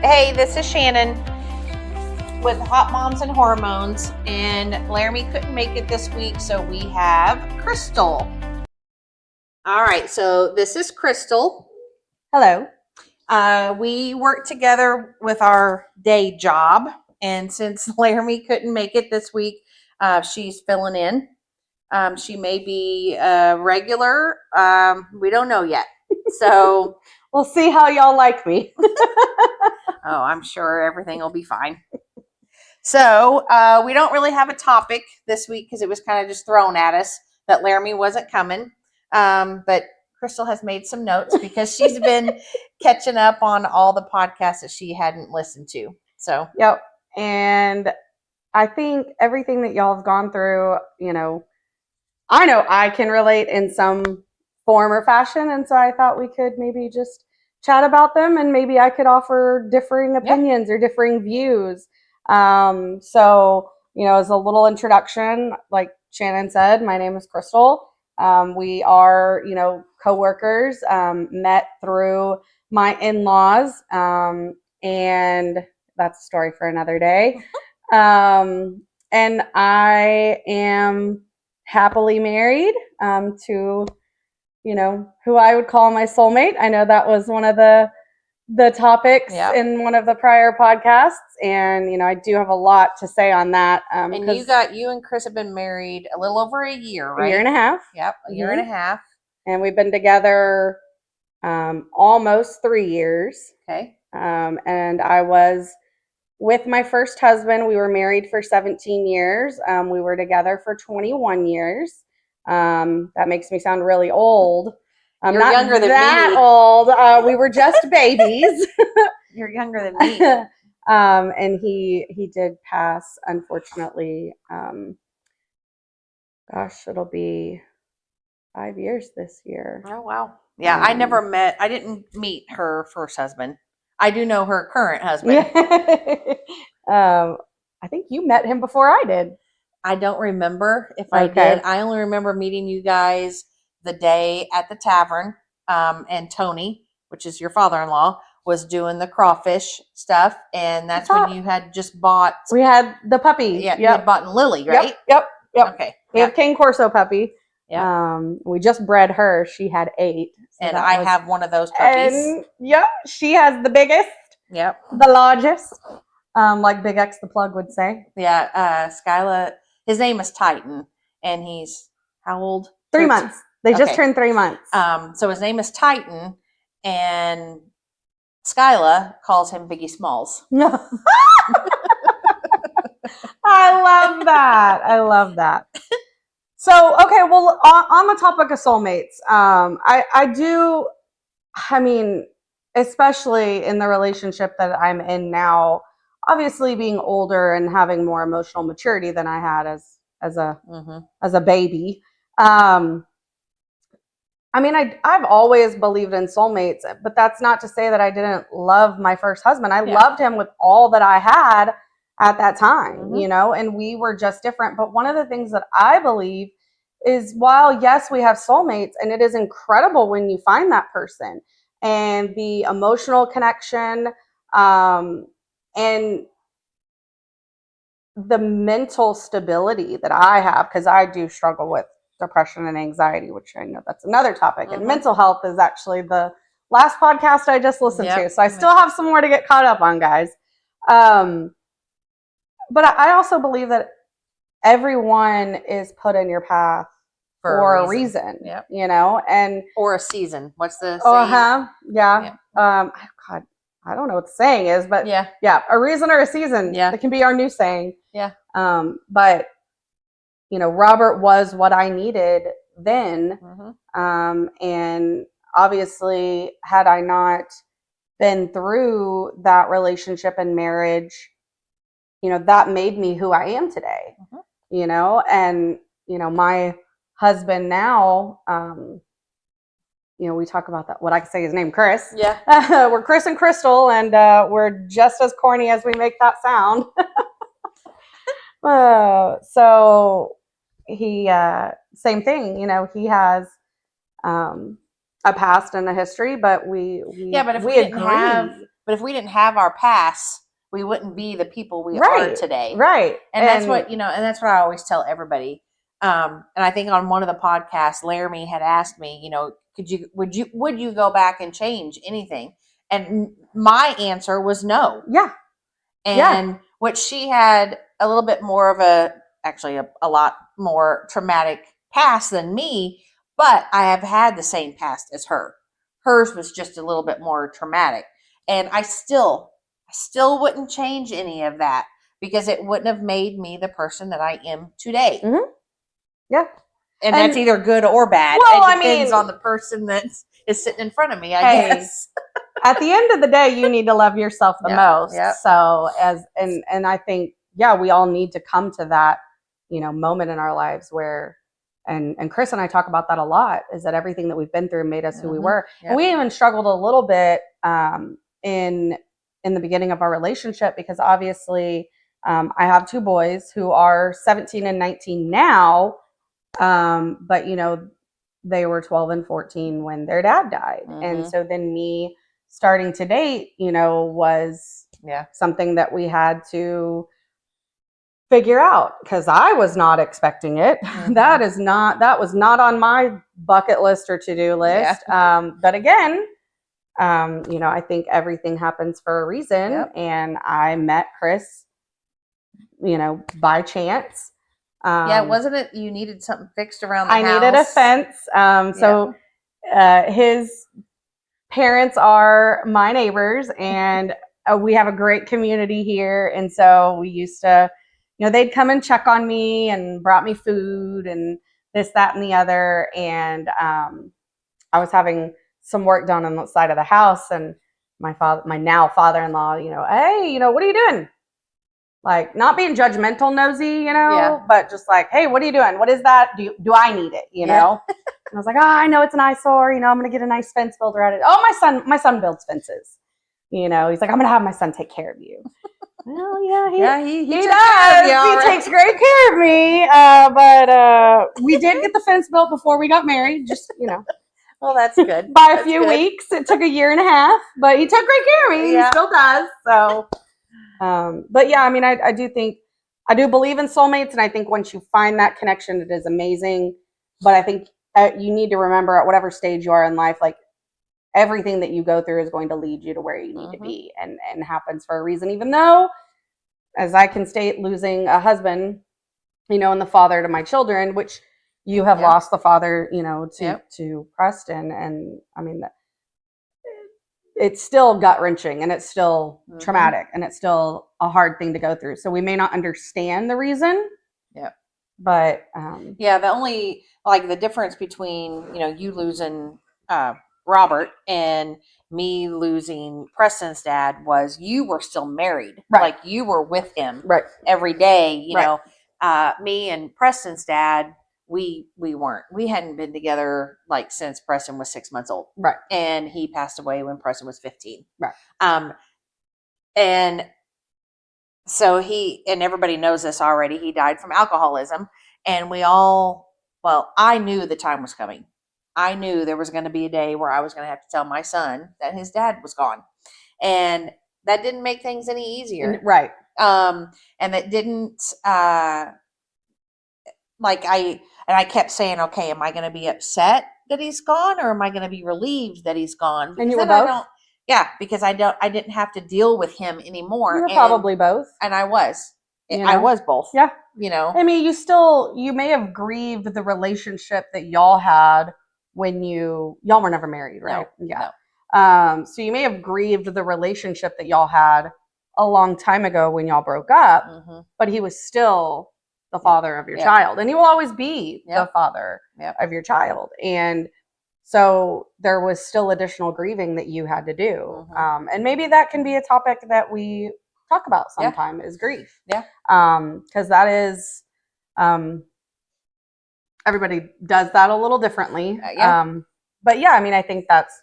Hey, this is Shannon with Hot Moms and Hormones, and Laramie couldn't make it this week, so we have Crystal. All right, so this is Crystal. Hello. We work together with our day job, and since Laramie couldn't make it this week, she's filling in. She may be regular. We don't know yet. So we'll see how y'all like me. Oh, I'm sure everything will be fine. So we don't really have a topic this week because it was kind of just thrown at us that Laramie wasn't coming. But Crystal has made some notes because she's been catching up on all the podcasts that she hadn't listened to. So yep. And I think everything that y'all have gone through, I know I can relate in some form or fashion. And so I thought we could maybe just chat about them, and maybe I could offer differing opinions or differing views. So, as a little introduction, like Shannon said, my name is Crystal. We are, coworkers, met through my in-laws, and that's a story for another day. And I am happily married to who I would call my soulmate. I know that was one of the topics in one of the prior podcasts, and I do have a lot to say on that. And you and Chris have been married a little over a year, right? A year and a half. Yep, a year and a half. And we've been together almost 3 years. Okay. And I was with my first husband. We were married for 17 years. We were together for 21 years. That makes me sound really old. I'm not younger than that old. We were just babies. You're younger than me. And he did pass, unfortunately. It'll be 5 years this year. Oh, wow. Yeah, I didn't meet her first husband. I do know her current husband. I think you met him before I did. I don't remember if I did. I only remember meeting you guys the day at the tavern, and Tony, which is your father-in-law, was doing the crawfish stuff, and that's when you had just bought. We had the puppy. Yeah, you had bought Lily, right? Yep. Okay. We have Cane Corso puppy. Yeah. We just bred her. She had 8. So and I have one of those puppies. And she has the biggest. Yep. The largest. Like Big X the Plug would say. Yeah. Skyla, his name is Titan, and he's how old? 3 months. They just turned 3 months. So his name is Titan, and Skyla calls him Biggie Smalls. I love that. So, okay, well, on the topic of soulmates, especially in the relationship that I'm in now, obviously being older and having more emotional maturity than I had as a baby. I've always believed in soulmates, but that's not to say that I didn't love my first husband. I loved him with all that I had at that time, and we were just different. But one of the things that I believe is, while yes, we have soulmates, and it is incredible when you find that person and the emotional connection, and the mental stability that I have, because I do struggle with depression and anxiety, which I know that's another topic. And mental health is actually the last podcast I just listened to. So I still have some more to get caught up on, guys. But I also believe that everyone is put in your path for a reason. Yep. And or a season. What's the saying? Yeah. God, I don't know what the saying is, but yeah, a reason or a season. Yeah. It can be our new saying. Yeah. But Robert was what I needed then. And obviously, had I not been through that relationship and marriage, that made me who I am today. And my husband now, we talk about that. What I can say his name, Chris. Yeah. We're Chris and Crystal, and we're just as corny as we make that sound. So he, same thing, he has a past and a history, but we didn't have But if we didn't have our past, we wouldn't be the people we are Right. today. Right. And that's what, and that's what I always tell everybody. And I think on one of the podcasts, Laramie had asked me, would you go back and change anything? And my answer was no. Yeah. And what she had a little bit more of a lot more traumatic past than me, but I have had the same past as her. Hers was just a little bit more traumatic. And I still wouldn't change any of that because it wouldn't have made me the person that I am today. Mm-hmm. Yeah. And that's either good or bad. Well, it depends on the person that is sitting in front of me, I guess. At the end of the day, you need to love yourself the most. Yep. So and I think, we all need to come to that, moment in our lives where, and Chris and I talk about that a lot, is that everything that we've been through made us who we were. Yep. And we even struggled a little bit in the beginning of our relationship because obviously I have two boys who are 17 and 19 now. But they were 12 and 14 when their dad died. And so then me starting to date, was something that we had to figure out because I was not expecting it. That was not on my bucket list or to-do list. But again, I think everything happens for a reason. And I met Chris, by chance. Wasn't it you needed something fixed around the house? I needed a fence. So his parents are my neighbors, and we have a great community here. And so we used to, they'd come and check on me and brought me food and this, that, and the other. And I was having some work done on the side of the house, and my now father-in-law, hey, what are you doing? Like, not being judgmental, nosy, but just like, hey, what are you doing? What is that? Do I need it? And I was like, I know it's an eyesore. I'm going to get a nice fence builder at it. Oh, my son builds fences. He's like, I'm going to have my son take care of you. Well, he does. He takes great care of me. But we did get the fence built before we got married. Just, Well, that's good. By a few weeks. It took a year and a half, but he took great care of me. He still does. So. But yeah, I do think, I do believe in soulmates. And I think once you find that connection, it is amazing. But I think you need to remember at whatever stage you are in life, like everything that you go through is going to lead you to where you need to be and happens for a reason, even though, as I can state, losing a husband, and the father to my children, which you have lost the father, to Preston. And it's still gut-wrenching and it's still traumatic and it's still a hard thing to go through. So we may not understand the reason. But the only the difference between you losing Robert and me losing Preston's dad was you were still married. Right. Like you were with him every day, you know. Me and Preston's dad, we weren't. We hadn't been together since Preston was 6 months old. Right. And he passed away when Preston was 15. Right. And so and everybody knows this already, he died from alcoholism. And I knew the time was coming. I knew there was going to be a day where I was going to have to tell my son that his dad was gone. And that didn't make things any easier. Right. And that didn't, I kept saying, okay, am I going to be upset that he's gone or am I going to be relieved that he's gone? Because and you were both? Because I didn't have to deal with him anymore. You were probably both. And I was. I was both. Yeah. You may have grieved the relationship that y'all had when y'all were never married, right? No, yeah. No. So you may have grieved the relationship that y'all had a long time ago when y'all broke up, but he was still the father of your child, and he will always be the father of your child. And so there was still additional grieving that you had to do. And maybe that can be a topic that we talk about sometime is grief. Yeah. Because that is, everybody does that a little differently. But yeah, I think that's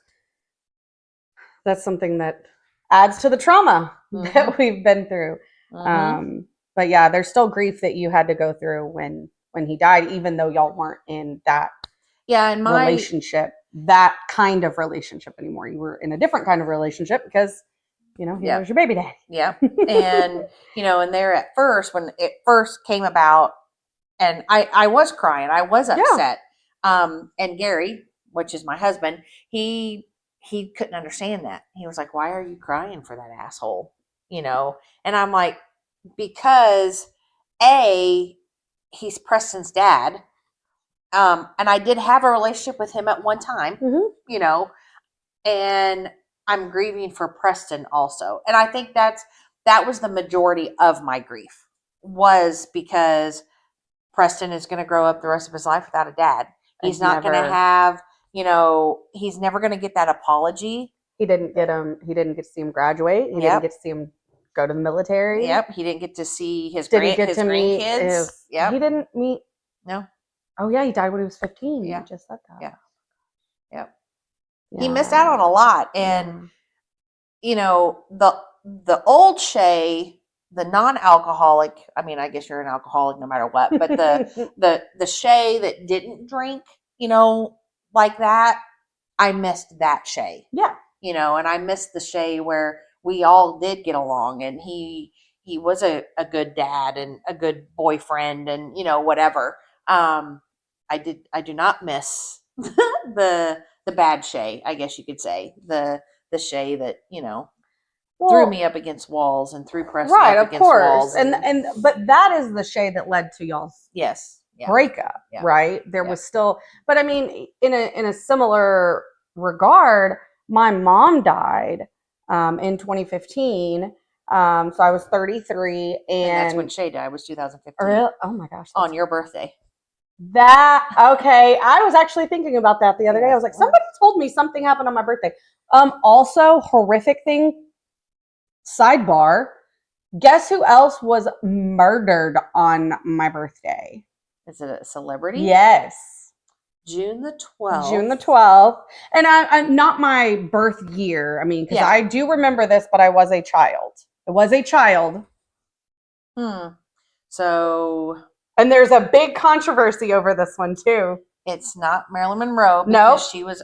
something that adds to the trauma that we've been through. But yeah, there's still grief that you had to go through when he died, even though y'all weren't in that relationship, that kind of relationship anymore. You were in a different kind of relationship because he Yep. was your baby daddy. Yep. And, and there at first, when it first came about, and I was crying, I was upset. And Gary, which is my husband, he couldn't understand that. He was like, "Why are you crying for that asshole?" And I'm like, because he's Preston's dad. And I did have a relationship with him at one time, and I'm grieving for Preston also. And I think that was the majority of my grief, was because Preston is going to grow up the rest of his life without a dad. He's not going to have, he's never going to get that apology. He didn't get to see him graduate. He didn't get to see him go to the military. Yep. He didn't get to see his grandkids. Yep. He didn't meet. No. Oh yeah, he died when he was 15. Yeah. You just said that. Yeah. Yep. Yeah. He missed out on a lot. And, the old Shay, the non-alcoholic, I mean, I guess you're an alcoholic no matter what, but the Shay that didn't drink, like that, I missed that Shay. Yeah. And I missed the Shay where we all did get along, and he was a good dad and a good boyfriend, and whatever. I do not miss the bad Shay, I guess you could say, the Shay that threw me up against walls and threw Preston up against walls. But that is the Shay that led to y'all's breakup, right? There was still, but I mean, in a similar regard, my mom died in 2015. So I was 33, and that's when Shay died. Was 2015. Oh my gosh! On your birthday. Okay. I was actually thinking about that the other day. I was like, somebody told me something happened on my birthday. Also, horrific thing. Sidebar. Guess who else was murdered on my birthday? Is it a celebrity? Yes. June the 12th. June the 12th. And I'm not my birth year. I mean, because I do remember this, but I was a child. I was a child. So. And there's a big controversy over this one too. It's not Marilyn Monroe. No. She was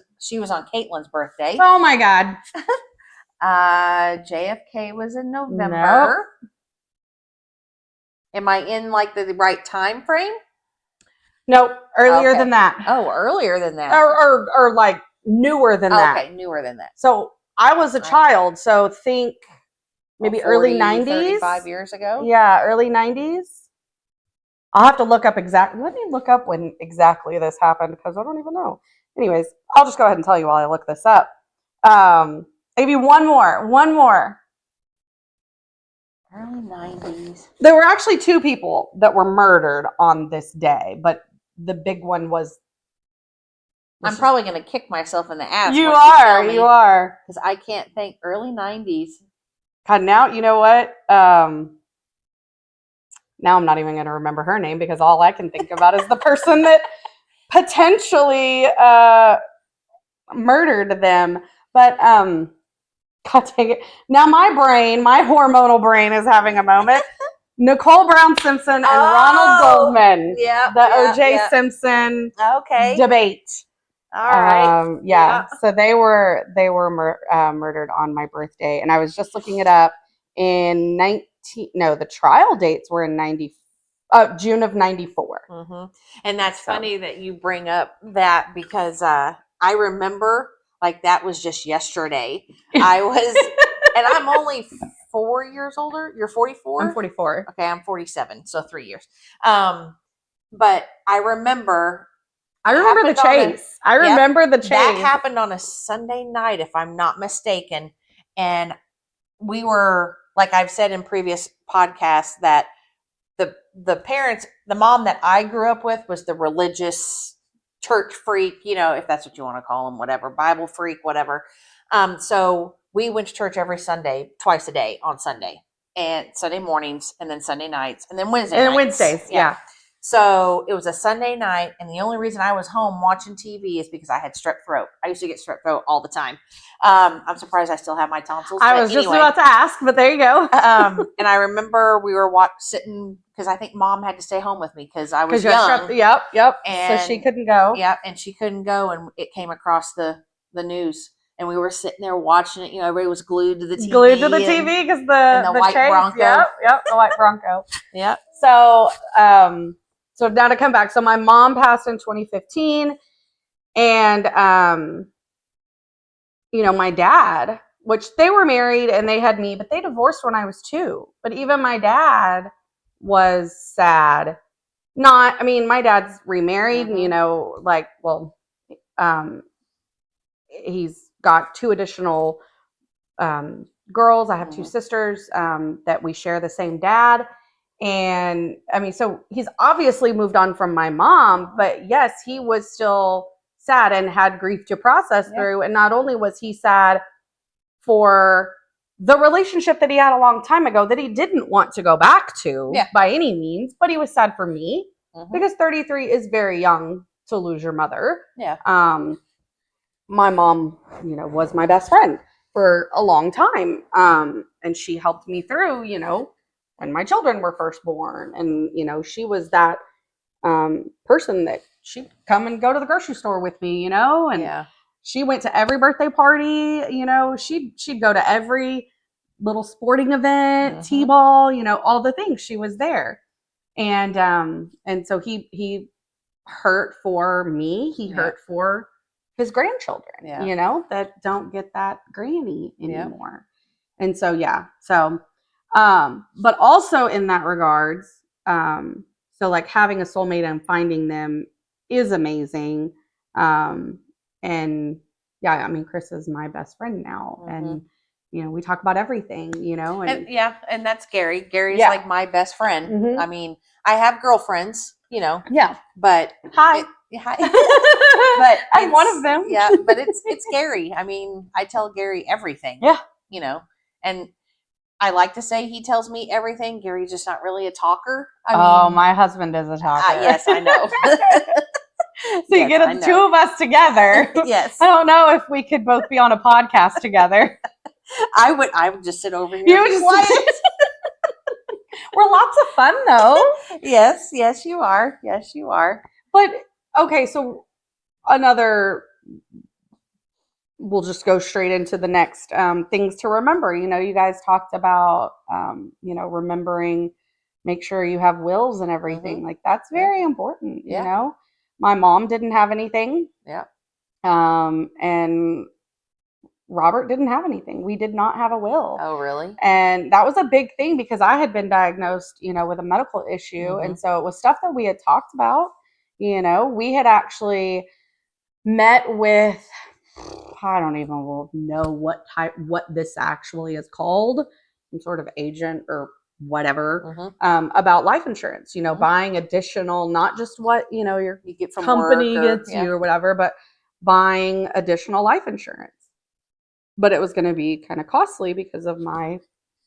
on Caitlin's birthday. Oh my God. JFK was in November. Nope. Am I in like the right time frame? Nope. Earlier than that. Oh, earlier than that. Or like newer than that. Okay, newer than that. So I was a child, so think maybe 40, early 90s. 35 years ago? Yeah, early 90s. I'll have to look up exactly. Let me look up when exactly this happened, because I don't even know. Anyways, I'll just go ahead and tell you while I look this up. Maybe one more. Early 90s. There were actually two people that were murdered on this day, but the big one was. I'm probably going to kick myself in the ass. You are. Because I can't think. Early 90s. God, now, you know what? Now I'm not even going to remember her name, because all I can think about is the person that potentially murdered them. But God dang it. Now my hormonal brain is having a moment. Nicole Brown Simpson and Ronald Goldman. Yeah. The O.J. Simpson debate. All right. Yeah. So they were murdered on my birthday, and I was just looking it up. In the trial dates were in June of 94. Mm-hmm. And that's funny that you bring up that, because I remember like that was just yesterday. I was, and I'm only 4 years older. You're 44? I'm 44. Okay, I'm 47, so 3 years. But I remember the chase. I remember the chase. That happened on a Sunday night, if I'm not mistaken. And we were, like I've said in previous podcasts, that the parents, the mom that I grew up with was the religious church freak, if that's what you want to call them, whatever, Bible freak, whatever. So we went to church every Sunday, twice a day on Sunday, and Sunday mornings, and then Sunday nights, and then Wednesday nights. Wednesdays, yeah. So it was a Sunday night, and the only reason I was home watching TV is because I had strep throat. I used to get strep throat all the time. I'm surprised I still have my tonsils. I was just about to ask, but there you go. And I remember we were sitting, because I think Mom had to stay home with me because I was young. Yep. And so she couldn't go. Yeah, and she couldn't go, and it came across the news. and we were sitting there watching it. You know, everybody was glued to the TV. Glued to the TV because and the white chase, Bronco. Yep, the white Bronco. Yep. So, so now to come back. So my mom passed in 2015, and you know, my dad, which they were married and they had me, but they divorced when I was 2. But even my dad was sad. Not, I mean, my dad's remarried, and, you know, like, well, he's got 2 additional girls. I have 2 sisters that we share the same dad. And I mean, so he's obviously moved on from my mom, but yes, he was still sad and had grief to process through. And not only was he sad for the relationship that he had a long time ago that he didn't want to go back to by any means, but he was sad for me because 33 is very young to lose your mother. Yeah. My mom, you know, was my best friend for a long time. And she helped me through, you know, when my children were first born. And, you know, she was that person that she'd come and go to the grocery store with me, you know, and she went to every birthday party, you know, she'd go to every little sporting event, T-ball, you know, all the things. She was there. And so he hurt for me. He hurt for his grandchildren, you know, that don't get that granny anymore. And so, but also in that regards, so like having a soulmate and finding them is amazing. And yeah, I mean, Chris is my best friend now, and you know, we talk about everything, you know, and and that's Gary. Gary's like my best friend. I mean, I have girlfriends, you know, but hi. But I'm one of them. But it's Gary. I mean, I tell Gary everything. You know, and I like to say he tells me everything. Gary's just not really a talker. I mean, my husband is a talker. Yes, I know. So you get the 2 of us together. Yes. I don't know if we could both be on a podcast together. I would just sit over here. You would just quiet. We're lots of fun though. Yes, you are. Yes, you are. But okay, so we'll just go straight into the next things to remember. You know, you guys talked about you know, remembering, make sure you have wills and everything. Like that's very important, you know. My mom didn't have anything. And Robert didn't have anything. We did not have a will. Oh, really? And that was a big thing because I had been diagnosed, you know, with a medical issue. And so it was stuff that we had talked about. You know, we had actually met with, I don't even know what this actually is called, some sort of agent or whatever, about life insurance, you know, buying additional, not just what, you know, you get from company gets you or whatever, but buying additional life insurance. But it was going to be kind of costly because of my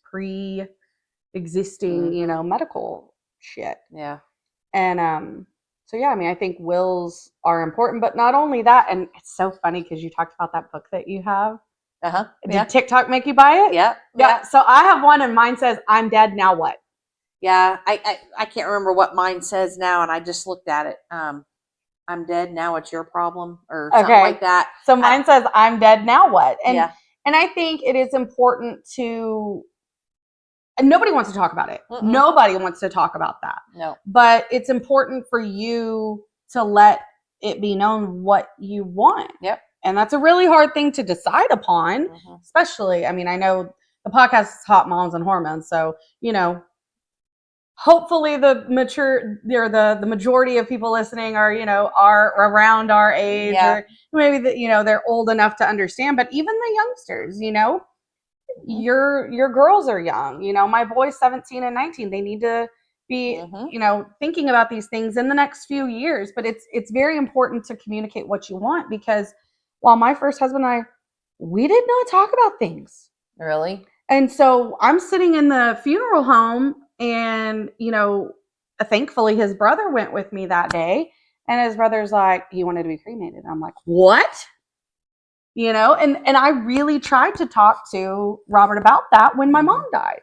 pre-existing, you know, medical shit. And so yeah, I mean, I think wills are important, but not only that, and it's so funny because you talked about that book that you have. Did TikTok make you buy it? Yeah. So I have one, and mine says, "I'm dead. Now what?" Yeah, I can't remember what mine says now, and I just looked at it. I'm dead. Now it's your problem, or something like that. So mine says, "I'm dead. Now what?" And I think it is important to. And nobody wants to talk about it. Nobody wants to talk about that. No. But it's important for you to let it be known what you want. And that's a really hard thing to decide upon, especially, I mean, I know the podcast is Hot Moms and Hormones. So, you know, hopefully the majority of people listening are, you know, are around our age, or maybe that, you know, they're old enough to understand, but even the youngsters, you know, your girls are young, you know, my boys 17 and 19, they need to be, you know, thinking about these things in the next few years. But it's very important to communicate what you want, because while my first husband and we did not talk about things. Really? And so I'm sitting in the funeral home, and, you know, thankfully his brother went with me that day, and his brother's like, he wanted to be cremated. I'm like, what? You know, and I really tried to talk to Robert about that when my mom died.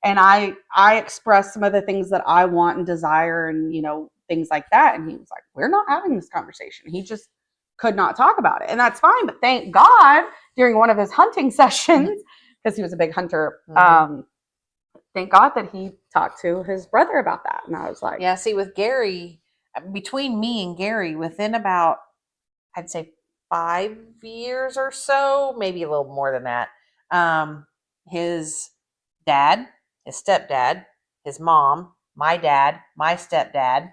And I expressed some of the things that I want and desire, and, you know, things like that. And he was like, we're not having this conversation. He just could not talk about it. And that's fine. But thank God during one of his hunting sessions, because he was a big hunter, thank God that he talked to his brother about that. And I was like, Yeah, see, with Gary, between me and Gary, within about, I'd say 5 years or so, maybe a little more than that, his dad, his stepdad, his mom, my dad, my stepdad,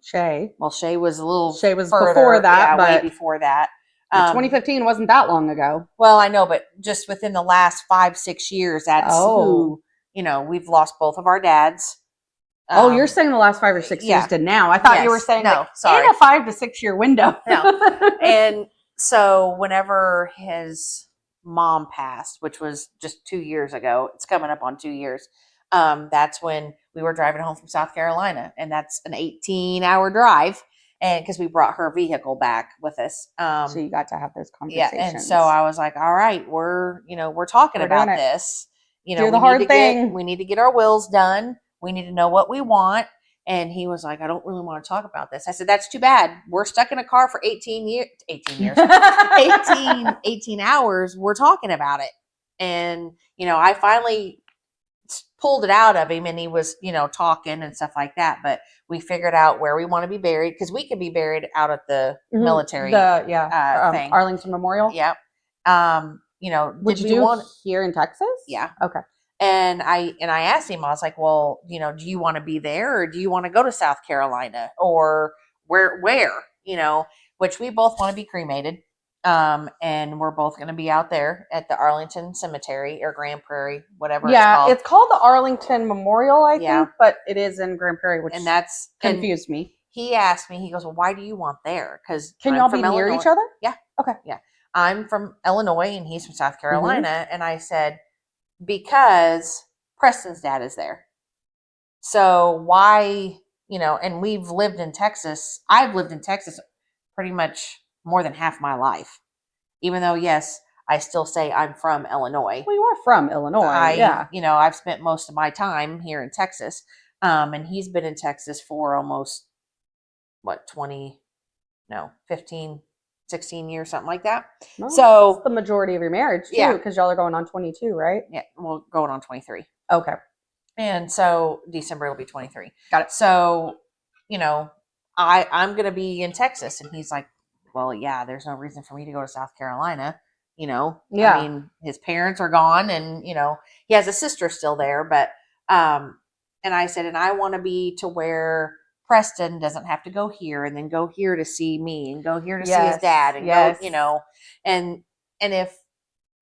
Shay. well, Shay was a little Shay was further, before that, yeah, but way before that. 2015 wasn't that long ago. Well, I know, but just within the last 5-6 years, that's who, we've lost both of our dads. You're saying the last 5 or 6 years to now. I thought you were saying no, sorry. in a 5 to 6 year window. No. And so whenever his mom passed, which was just 2 years ago, it's coming up on 2 years. That's when we were driving home from South Carolina, and that's an 18-hour drive. And because we brought her vehicle back with us. So you got to have those conversations. Yeah. And so I was like, all right, we're talking about this. Do the hard thing. We need to get our wills done. We need to know what we want. And he was like, I don't really want to talk about this. I said, that's too bad. We're stuck in a car for 18 hours. We're talking about it. And, I finally pulled it out of him, and he was, talking and stuff like that. But we figured out where we want to be buried, because we could be buried out at the military thing. Arlington Memorial. Yep. Would you want here in Texas? Yeah. Okay. And I asked him, I was like, well, do you want to be there, or do you want to go to South Carolina, or where, which we both want to be cremated. And we're both going to be out there at the Arlington Cemetery or Grand Prairie, whatever it's called the Arlington Memorial, I think, but it is in Grand Prairie, which that's confused me. He asked me, he goes, well, why do you want there? Because can y'all be near each other? Yeah. Okay. Yeah. I'm from Illinois and he's from South Carolina. And I said, because Preston's dad is there. So why, and we've lived in Texas. I've lived in Texas pretty much more than half my life. Even though, yes, I still say I'm from Illinois. Well, you are from Illinois. I've spent most of my time here in Texas. And he's been in Texas for almost, 15, 16 years, something like that. Well, so that's the majority of your marriage too, because y'all are going on 22, right? Yeah, well, going on 23. Okay. And so December will be 23. Got it. So, I'm going to be in Texas. And he's like, well, yeah, there's no reason for me to go to South Carolina. Yeah. I mean, his parents are gone, and, he has a sister still there. But, and I said, and I want to be to where Preston doesn't have to go here and then go here to see me and go here to see his dad and go, and if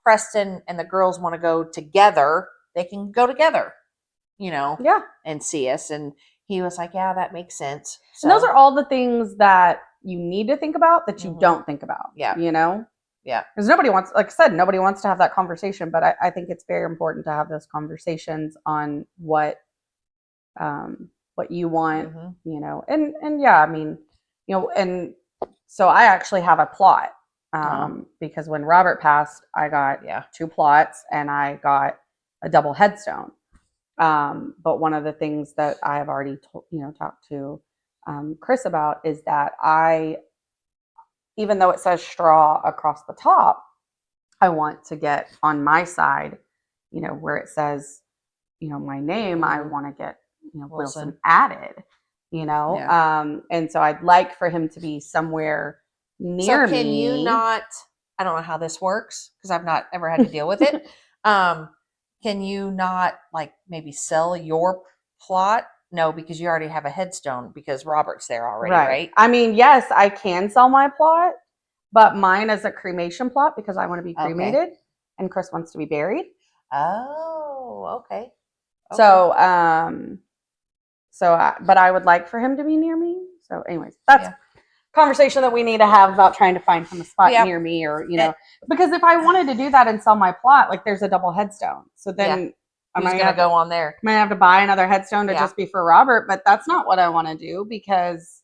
Preston and the girls want to go together, they can go together, and see us. And he was like, yeah, that makes sense. So, and those are all the things that you need to think about that you don't think about. Yeah. Yeah. Because nobody wants, like I said, nobody wants to have that conversation, but I think it's very important to have those conversations on what you want, and yeah, I mean, and so I actually have a plot, because when Robert passed, I got 2 plots and I got a double headstone. But one of the things that I have already talked to Chris about is that even though it says straw across the top, I want to get on my side, where it says, my name, I want to get Wilson added, and so I'd like for him to be somewhere near me. So can you not, I don't know how this works because I've not ever had to deal with it. Can you not maybe sell your plot? No, because you already have a headstone because Robert's there already, right? I mean, yes, I can sell my plot, but mine is a cremation plot because I want to be cremated and Chris wants to be buried. Oh, okay. So, but I would like for him to be near me. So anyways, that's conversation that we need to have about trying to find him a spot near me, or, because if I wanted to do that and sell my plot, there's a double headstone. So then I'm going to go on there. I might have to buy another headstone to just be for Robert, but that's not what I want to do because,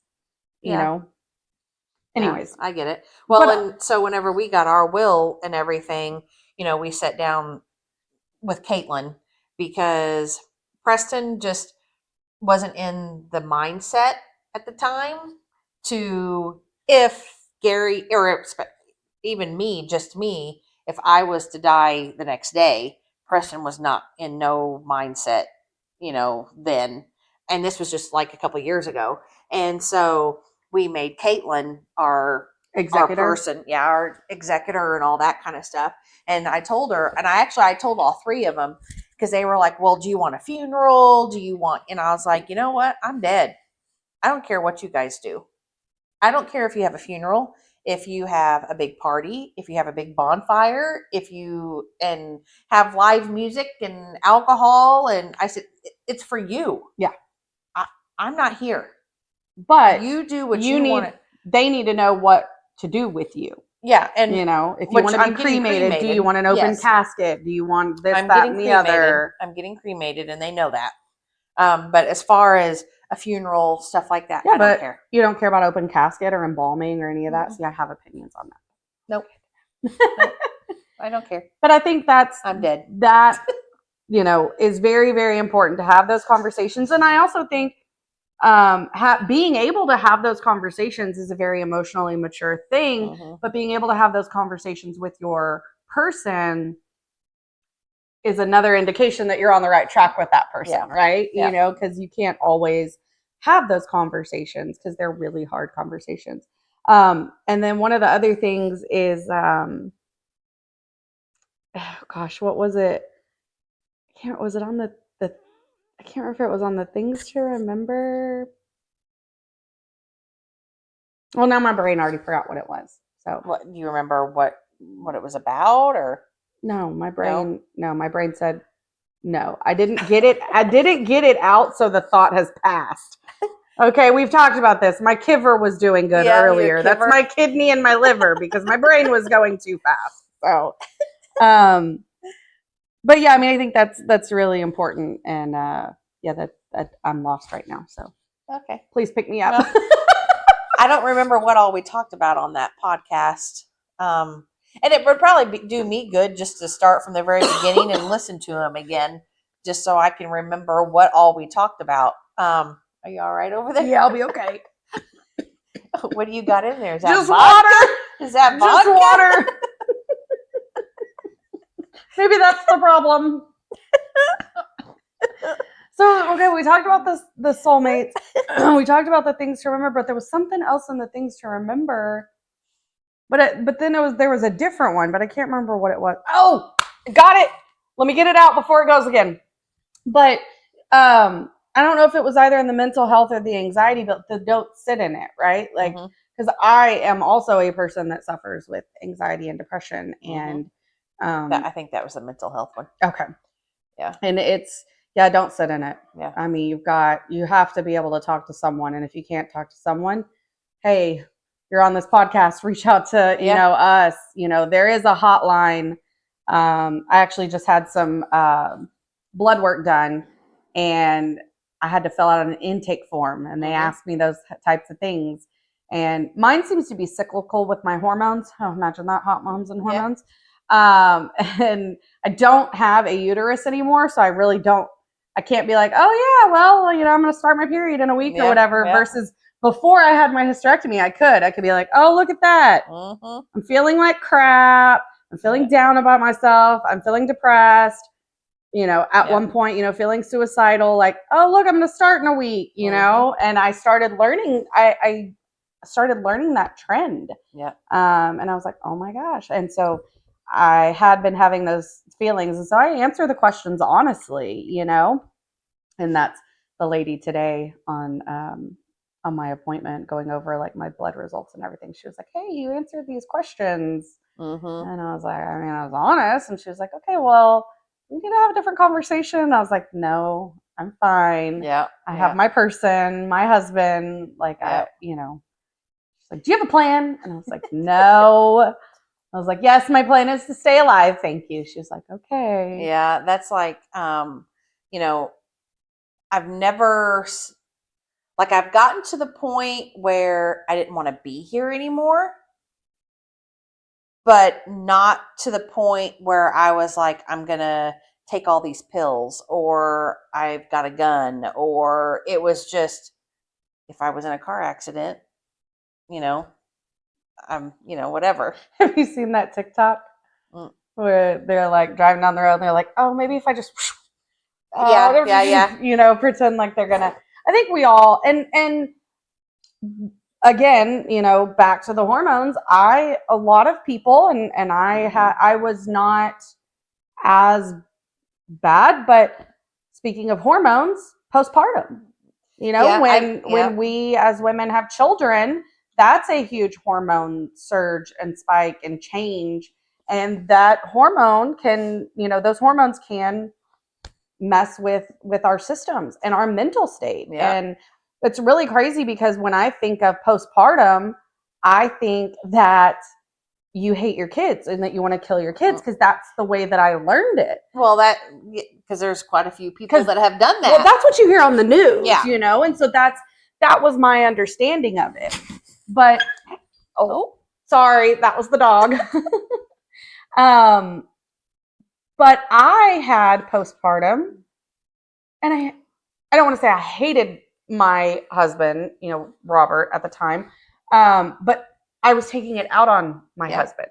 anyways. I get it. Well, and so whenever we got our will and everything, we sat down with Caitlin because Preston just wasn't in the mindset at the time to, if Gary, or even me, just me, if I was to die the next day, Preston was not in no mindset, then. And this was just like a couple of years ago. And so we made Caitlin our Executor. person, our executor and all that kind of stuff. And I told her, and I told all three of them, because they were like, well, do you want a funeral? Do you want, and I was like, you know what? I'm dead. I don't care what you guys do. I don't care if you have a funeral, if you have a big party, if you have a big bonfire, if you and have live music and alcohol. And I said, it's for you. Yeah. I'm not here. But you do what you you need. want. They need to know what to do with you. Yeah, and if you want to be cremated, do you want an open casket? Do you want this, that, and the other? I'm getting cremated, and they know that. But as far as a funeral, stuff like that, I don't care. You don't care about open casket or embalming or any of that? See, I have opinions on that. Nope. I don't care. But I think I'm dead. That, is very, very important to have those conversations. And I also think being able to have those conversations is a very emotionally mature thing, Mm-hmm. but being able to have those conversations with your person is another indication that you're on the right track with that person, right? Yeah. Because you can't always have those conversations because they're really hard conversations. And then one of the other things is, what was it? Was it on the I can't remember if it was on the things to remember. Well, now my brain already forgot what it was. So, what, do you remember what it was about, or? No, my brain. No, my brain said no. I didn't get it. I didn't get it out, so the thought has passed. Okay, we've talked about this. My kiver was doing good earlier. That's my kidney and my liver because my brain was going too fast. So, but yeah, I mean, I think that's really important, and that I'm lost right now. So, okay, please pick me up. Well, I don't remember what all we talked about on that podcast. And it would probably do me good just to start from the very beginning and listen to them again, just so I can remember what all we talked about. Are you all right over there? Yeah, I'll be okay. What do you got in there? Is that just vodka? Water? Is that just vodka? Water? Maybe that's the problem. So, okay, we talked about the soulmates. We talked about the things to remember, but there was something else in the things to remember. But then there was a different one, but I can't remember what it was. Oh, got it. Let me get it out before it goes again. But I don't know if it was either in the mental health or the anxiety, but don't sit in it, right? Like, because I am also a person that suffers with anxiety and depression, and I think that was the mental health one. Okay. Yeah. And don't sit in it. Yeah. I mean, you have to be able to talk to someone, and if you can't talk to someone, hey, you're on this podcast, reach out to us. There is a hotline. I actually just had some blood work done, and I had to fill out an intake form, and they asked me those types of things. And mine seems to be cyclical with my hormones. Oh, imagine that, hormones and hormones. Yeah. And I don't have a uterus anymore, so I really don't. I can't be like, oh yeah, well, I'm going to start my period in a week or whatever. Yeah. Versus before I had my hysterectomy, I could be like, oh, look at that. I'm feeling like crap. I'm feeling down about myself. I'm feeling depressed. At one point, feeling suicidal, like, oh, look, I'm going to start in a week, and I started learning, I started learning that trend. Yeah. And I was like, oh my gosh. And so I had been having those feelings. And so I answer the questions honestly, and that's the lady today on my appointment going over like my blood results and everything. She was like, hey, you answered these questions. And I was like, I was honest. And she was like, okay, well, we need to have a different conversation. I was like, no, I'm fine. Yeah. I have my person, my husband, like, she's like, do you have a plan? And I was like, no. I was like, yes, my plan is to stay alive. Thank you. She was like, okay. Yeah. That's like, I've never, like, I've gotten to the point where I didn't want to be here anymore, but not to the point where I was like, I'm going to take all these pills, or I've got a gun, or it was just, if I was in a car accident, whatever. Have you seen that TikTok Mm. where they're like driving down the road and they're like, oh, maybe if I just, Yeah. pretend like they're gonna. I think we all, and again, back to the hormones. A lot of people, and I was not as bad, but speaking of hormones, postpartum. Yeah, When we as women have children, that's a huge hormone surge and spike and change. And that hormone can, those hormones can mess with our systems and our mental state. Yeah. And it's really crazy because when I think of postpartum, I think that you hate your kids and that you want to kill your kids because that's the way that I learned it. Well, because there's quite a few people that have done that. Well, that's what you hear on the news, Yeah. And so that was my understanding of it. But sorry, that was the dog. But I had postpartum, and I don't want to say I hated my husband, Robert at the time, but I was taking it out on my husband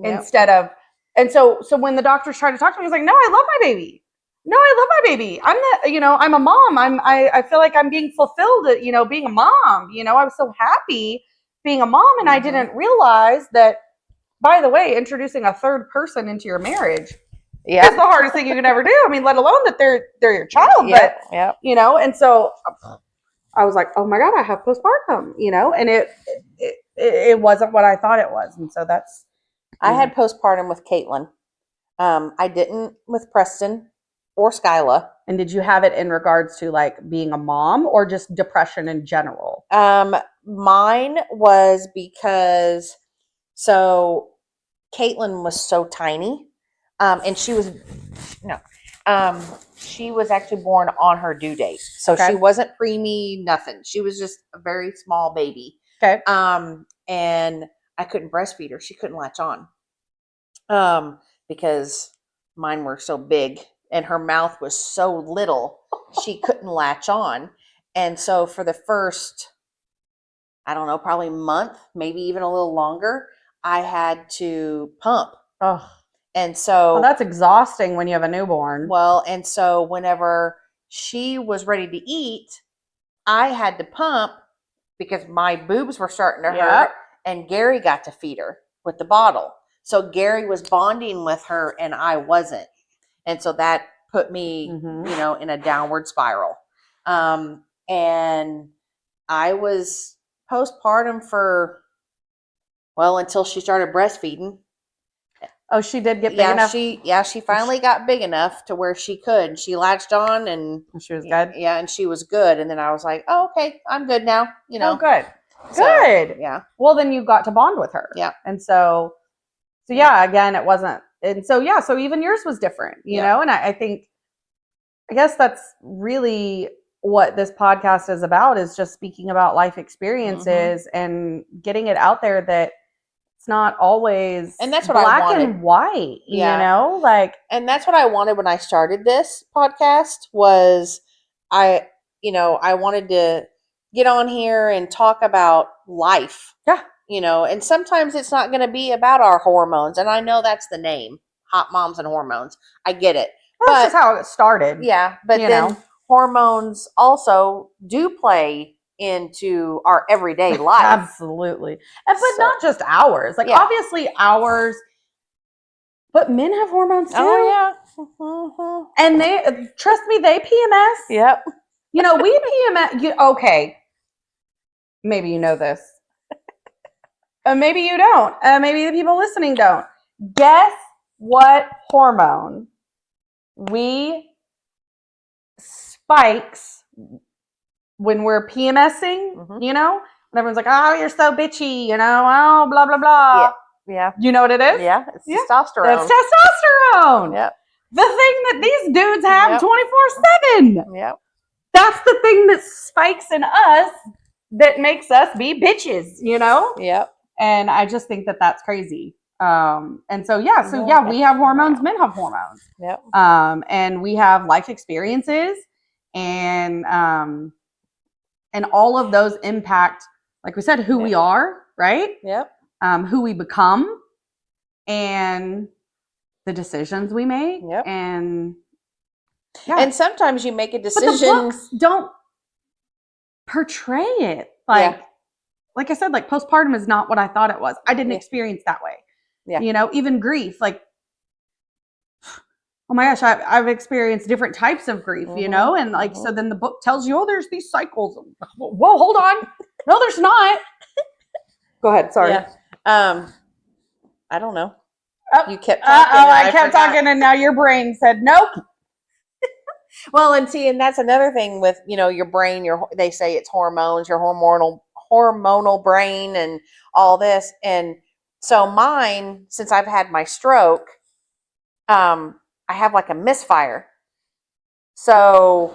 instead of, and so when the doctors tried to talk to me, I was like, no, I love my baby. No, I love my baby. I'm not, I'm a mom. I feel like I'm being fulfilled at, being a mom. I was so happy being a mom, and I didn't realize that, by the way, introducing a third person into your marriage is the hardest thing you can ever do. I mean, let alone that they're your child, but and so I was like, oh my God, I have postpartum, and it wasn't what I thought it was. And so that's, I had postpartum with Caitlin. I didn't with Preston or Skyla. And did you have it in regards to like being a mom or just depression in general? Mine was because, so Caitlin was so tiny. And she was actually born on her due date. So she wasn't preemie, nothing. She was just a very small baby. Okay. And I couldn't breastfeed her. She couldn't latch on. Because mine were so big and her mouth was so little, she couldn't latch on. And so for the first, I don't know, probably month, maybe even a little longer, I had to pump. Oh. And so that's exhausting when you have a newborn. Well, and so whenever she was ready to eat, I had to pump because my boobs were starting to hurt, and Gary got to feed her with the bottle. So Gary was bonding with her and I wasn't. And so that put me, in a downward spiral. And I was postpartum until she started breastfeeding. Oh, she did get big enough? She finally got big enough to where she could. She latched on and she was good? Yeah, and she was good. And then I was like, oh, okay, I'm good now. Oh, good. So, good. Yeah. Well, then you got to bond with her. Yeah. And so again, it wasn't. And so, so even yours was different, you know? And I guess that's really what this podcast is about, is just speaking about life experiences and getting it out there that it's not always and that's what black I wanted. and white, and that's what I wanted when I started this podcast was I wanted to get on here and talk about life. Yeah. And sometimes it's not going to be about our hormones. And I know that's the name, Hot Moms and Hormones. I get it. Well, that's just how it started. Yeah. But then hormones also do play into our everyday life. Absolutely. But not just ours. Like obviously ours, but men have hormones too. Oh yeah. And they, trust me, they PMS. Yep. We PMS. Okay. Maybe you know this. Maybe you don't. Maybe the people listening don't. Guess what hormone we spikes when we're PMSing, when everyone's like, oh, you're so bitchy, oh, blah, blah, blah. Yeah. You know what it is? Yeah. It's testosterone. It's testosterone. Yep. The thing that these dudes have 24/7. Yep. That's the thing that spikes in us that makes us be bitches, Yep. And I just think that that's crazy. And so, we have hormones, men have hormones. Yep. And we have life experiences and all of those impact, like we said, who we are, right? Yep. who we become and the decisions we make. Yep. And yeah. And sometimes you make a but the decision. books don't portray it like I said, like postpartum is not what I thought it was. I didn't experience that way. Yeah. You know, even grief, like, oh my gosh, I've experienced different types of grief, you know, and like, so then the book tells you, oh, there's these cycles. Whoa, hold on. No, there's not. Go ahead. Sorry. Yeah. I don't know. Oh, you kept talking. I kept talking, and now your brain said nope. Well, and see, and that's another thing with, you know, your brain, they say it's hormones, your hormonal brain and all this. And so mine, since I've had my stroke, I have like a misfire. So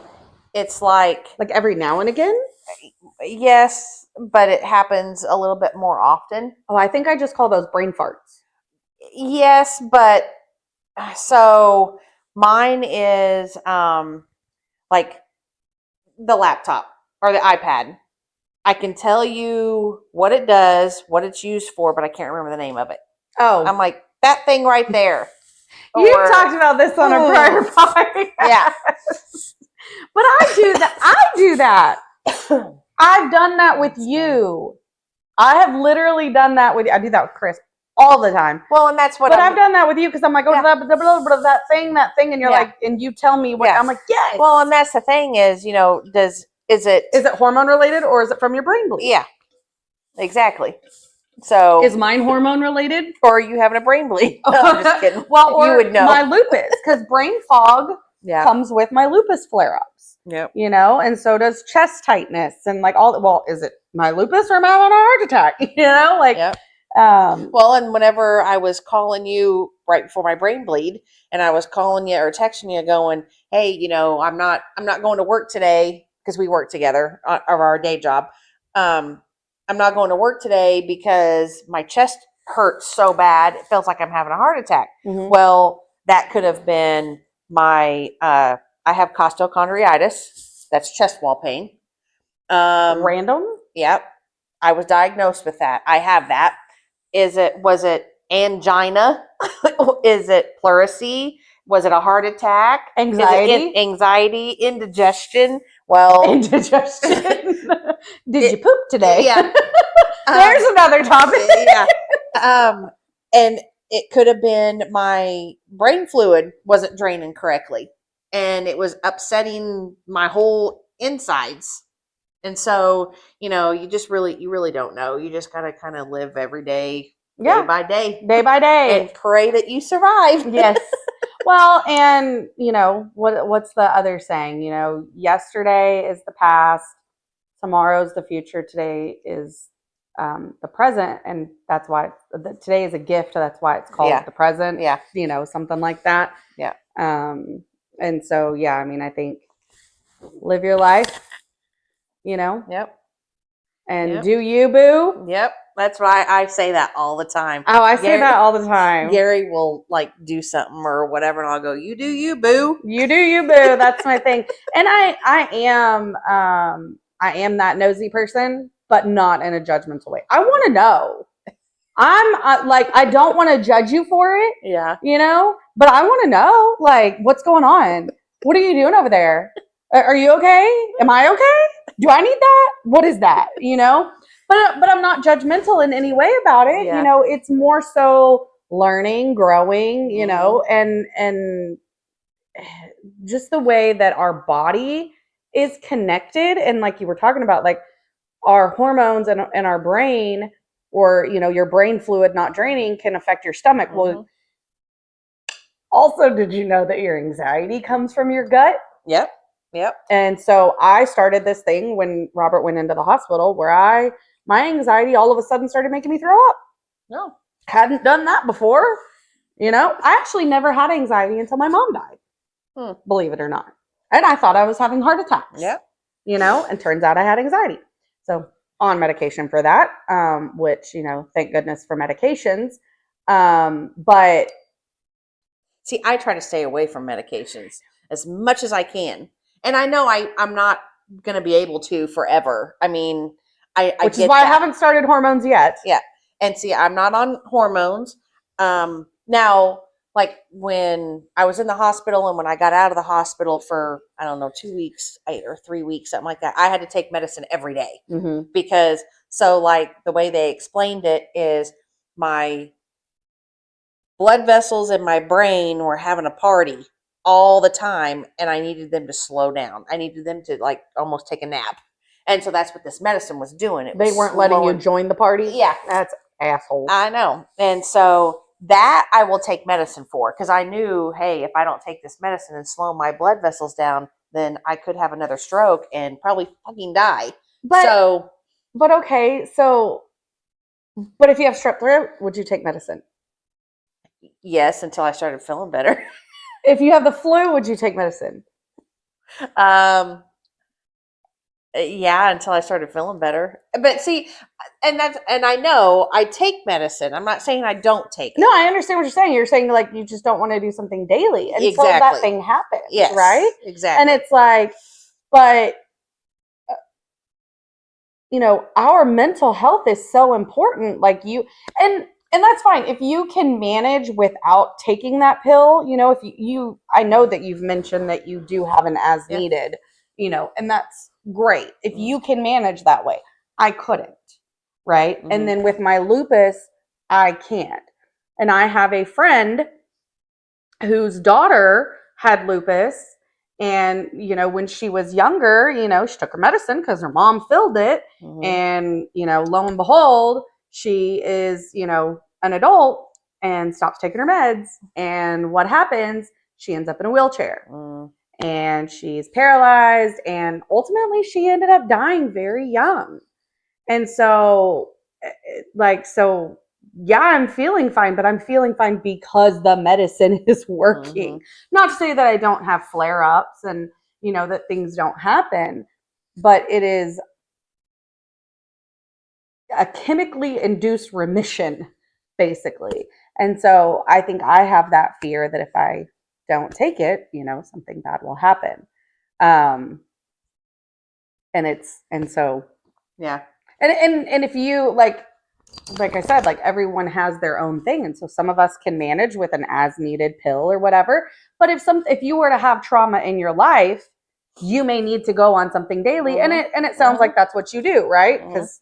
it's like every now and again? Yes, but it happens a little bit more often. Oh, I think I just call those brain farts. Yes, but so mine is like the laptop or the iPad. I can tell you what it does, what it's used for, but I can't remember the name of it. Oh. I'm like, that thing right there. You talked about this on a prior podcast. Yeah. But I do that. I've done that with you. I have literally done that with you. I do that with Chris all the time. Well, and that's what. But I've done that with you because I'm like, oh, that thing, and you're like, and you tell me what. I'm like, yes. Well, and that's the thing is, you know, is it hormone related or is it from your brain bleed? Yeah, exactly. So is mine hormone related, or are you having a brain bleed? No, I'm just kidding. Well, or you would know. My lupus, because brain fog comes with my lupus flare-ups. Yep. You know, and so does chest tightness and like all. Well, is it my lupus or am I having a heart attack? You know, like. Yep. Well, and whenever I was calling you right before my brain bleed, and I was calling you or texting you, going, "Hey, you know, I'm not going to work today because we work together of our day job. I'm not going to work today because my chest hurts so bad it feels like I'm having a heart attack." Mm-hmm. Well, that could have been my. I have costochondritis. That's chest wall pain. Random. Yep, I was diagnosed with that. I have that. Was it angina? Is it pleurisy? Was it a heart attack? Anxiety? Anxiety, indigestion. Well, indigestion. Did you poop today? Yeah. There's another topic. Yeah. And it could have been my brain fluid wasn't draining correctly, and it was upsetting my whole insides. And so, you know, you really don't know. You just gotta kind of live every day, day by day, and pray that you survive. Yes. Well, and you know what's the other saying? You know, yesterday is the past, tomorrow's the future, today is the present, and that's why today is a gift. That's why it's called the present. Yeah. You know, something like that. Yeah. And so I mean, I think live your life. You know? Yep. And do you, boo? Yep. That's why I say that all the time. Oh, I say that all the time. Gary will like do something or whatever, and I'll go, "You do you, boo. You do you, boo." That's my thing. And I am that nosy person, but not in a judgmental way. I want to know. I'm like, I don't want to judge you for it. Yeah. You know, but I want to know, like, what's going on? What are you doing over there? Are you okay? Am I okay? Do I need that? What is that? You know, but I'm not judgmental in any way about it. Yeah. You know, it's more so learning, growing, you know, and just the way that our body is connected. And like you were talking about, like our hormones and our brain, or, you know, your brain fluid not draining can affect your stomach. Well, also, did you know that your anxiety comes from your gut? Yep. Yep. And so I started this thing when Robert went into the hospital where my anxiety all of a sudden started making me throw up. No. Hadn't done that before. You know, I actually never had anxiety until my mom died, believe it or not. And I thought I was having heart attacks. Yep. You know, and turns out I had anxiety. So on medication for that, which, you know, thank goodness for medications. But see, I try to stay away from medications as much as I can. And I know I'm not going to be able to forever. I mean, I which is why I haven't started hormones yet. Yeah. And see, I'm not on hormones. Now, like when I was in the hospital and when I got out of the hospital for, I don't know, 2 weeks or 3 weeks, something like that, I had to take medicine every day Mm-hmm. because, so like the way they explained it is my blood vessels in my brain were having a party all the time and I needed them to slow down. I needed them to like almost take a nap. And so that's what this medicine was doing. It They was weren't letting you slowing. join the party? Yeah. That's asshole. I know. And so that I will take medicine for because I knew, hey, if I don't take this medicine and slow my blood vessels down, then I could have another stroke and probably fucking die. But So, but okay, so but if you have strep throat, would you take medicine? yes, until I started feeling better. If you have the flu, would you take medicine? Yeah, until I started feeling better. But see, and I know I take medicine. I'm not saying I don't take it. No, I understand what you're saying. You're saying like you just don't want to do something daily until that Exactly. thing happens, Yes, right? exactly. And it's like, but you know, our mental health is so important. Like you, and that's fine if you can manage without taking that pill. You know, if you I know that you've mentioned that you do have an as Yeah. needed, you know, and that's great if Mhm. you can manage that way. I couldn't, right? Mhm. And then with my lupus, I can't. And I have a friend whose daughter had lupus. And, you know, when she was younger, you know, she took her medicine because her mom filled it. Mhm. And, you know, lo and behold, she is, you know, an adult and stops taking her meds. And what happens? She ends up in a wheelchair Mm. and she's paralyzed. And ultimately, she ended up dying very young. And so, like, so yeah, I'm feeling fine, but I'm feeling fine because the medicine is working. Mhm. Not to say that I don't have flare ups and, you know, that things don't happen, but it is a chemically induced remission, basically. And so I think I have that fear that if I don't take it, you know, something bad will happen. And so Yeah. and if you like I said, like everyone has their own thing. And so some of us can manage with an as needed pill or whatever. But if you were to have trauma in your life, you may need to go on something daily. Mhm. And it sounds like that's what you do, right? Mhm. Because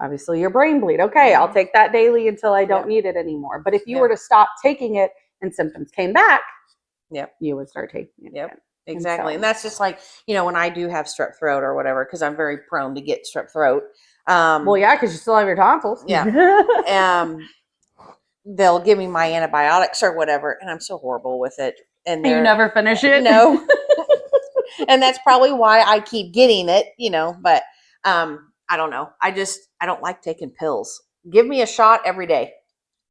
obviously your brain bleed. Okay, I'll take that daily until I don't need it anymore. But if you Yep. were to stop taking it and symptoms came back, Yep. you would start taking it Yep. again. Exactly. And so- that's just like, you know, when I do have strep throat or whatever, because I'm very prone to get strep throat. Well, yeah, because you still have your tonsils. Yeah. They'll give me my antibiotics or whatever, and I'm so horrible with it. And You never finish it? No. And that's probably why I keep getting it, you know, but I don't know. I don't like taking pills. Give me a shot every day.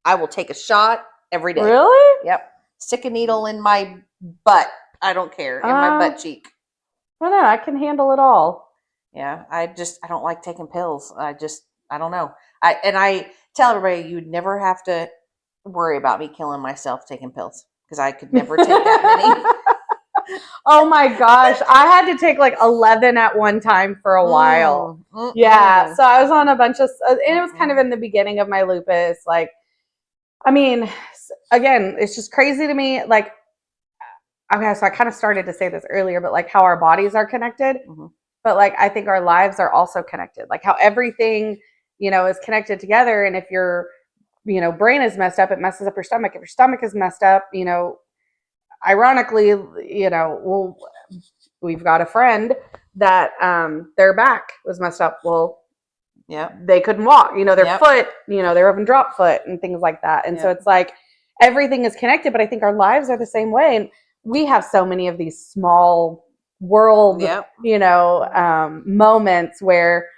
I will take a shot every day. Really? Yep. Stick a needle in my butt. I don't care. In my butt cheek. I don't know. I can handle it all. Yeah. I don't like taking pills. I don't know. I tell everybody you'd never have to worry about me killing myself taking pills because I could never take that many. Oh my gosh. I had to take like 11 at one time for a while. Yeah. So I was on a bunch of, and it was kind of in the beginning of my lupus. Like, I mean, again, it's just crazy to me. Like, okay, so I kind of started to say this earlier, but like how our bodies are connected. Mm-hmm. But like, I think our lives are also connected. Like how everything, you know, is connected together. And if your, you know, brain is messed up, it messes up your stomach. If your stomach is messed up, you know, ironically, you know, we've got a friend that their back was messed up. Well, yeah, they couldn't walk, you know, their foot, you know, they're having drop foot and things like that. And so it's like everything is connected, but I think our lives are the same way. And we have so many of these small world, you know, moments where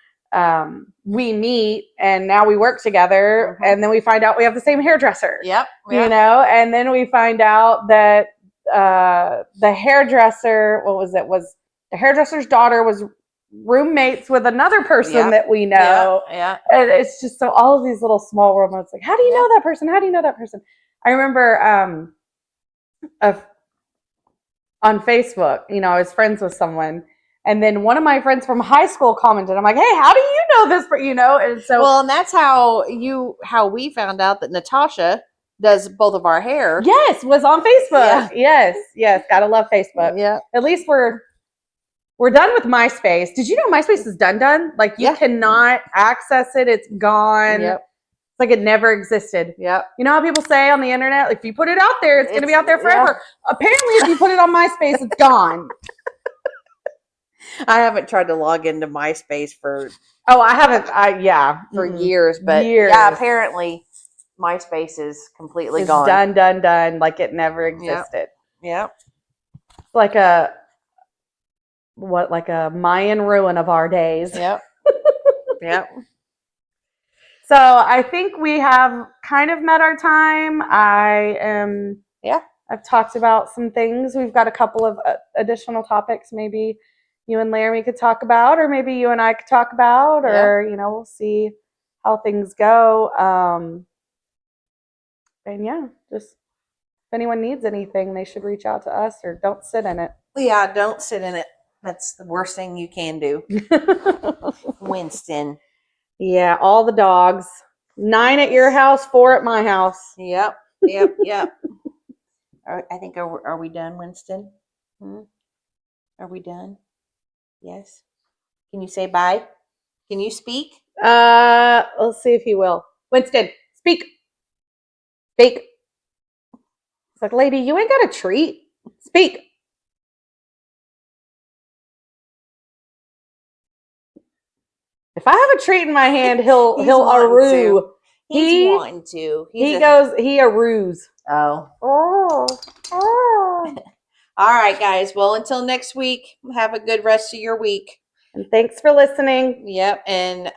we meet and now we work together and then we find out we have the same hairdresser. Yep. You know, and then we find out that the hairdresser, was the hairdresser's daughter was roommates with another person that we know. Yeah. And it's just so all of these little small world moments. Like, how do you know that person? How do you know that person? I remember on Facebook, you know, I was friends with someone. And then one of my friends from high school commented, I'm like, hey, how do you know this, but and so Well, and that's how we found out that Natasha does both of our hair. yes, was on Facebook. Yeah. Yes, gotta love Facebook. Yeah. At least we're done with MySpace. Did you know MySpace is done? Like you Yeah. cannot access it. It's gone. Yep. It's like it never existed. Yep. You know how people say on the internet, if you put it out there, it's going to be out there forever. Yeah. Apparently, if you put it on MySpace, it's gone. I haven't tried to log into MySpace for I haven't. for years, but yeah, apparently MySpace is completely it's gone. Done. Like it never existed. Yep. Like a Mayan ruin of our days. Yep. Yep. So I think we have kind of met our time. I've talked about some things. We've got a couple of additional topics maybe you and Laramie could talk about, or maybe you and I could talk about, or, we'll see how things go. And just if anyone needs anything, they should reach out to us, or don't sit in it. Yeah, don't sit in it. That's the worst thing you can do. Winston. Yeah, all the dogs. 9 at your house, 4 at my house. Yep. I think, are we done, Winston? Are we done? Yes. Can you say bye? Can you speak? Let's see if he will. Winston, speak. Speak. It's like, lady, you ain't got a treat. Speak. If I have a treat in my hand, he'll aroo. He's wanting to. He aroos. Oh. All right, guys. Well, until next week, have a good rest of your week. And thanks for listening. Yep. And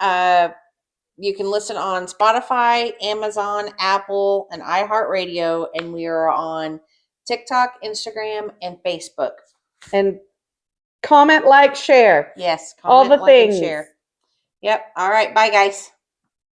you can listen on Spotify, Amazon, Apple, and iHeartRadio. And we are on TikTok, Instagram, and Facebook. And comment, like, share. Yes. Comment, all the things. And share. Yep. All right. Bye, guys.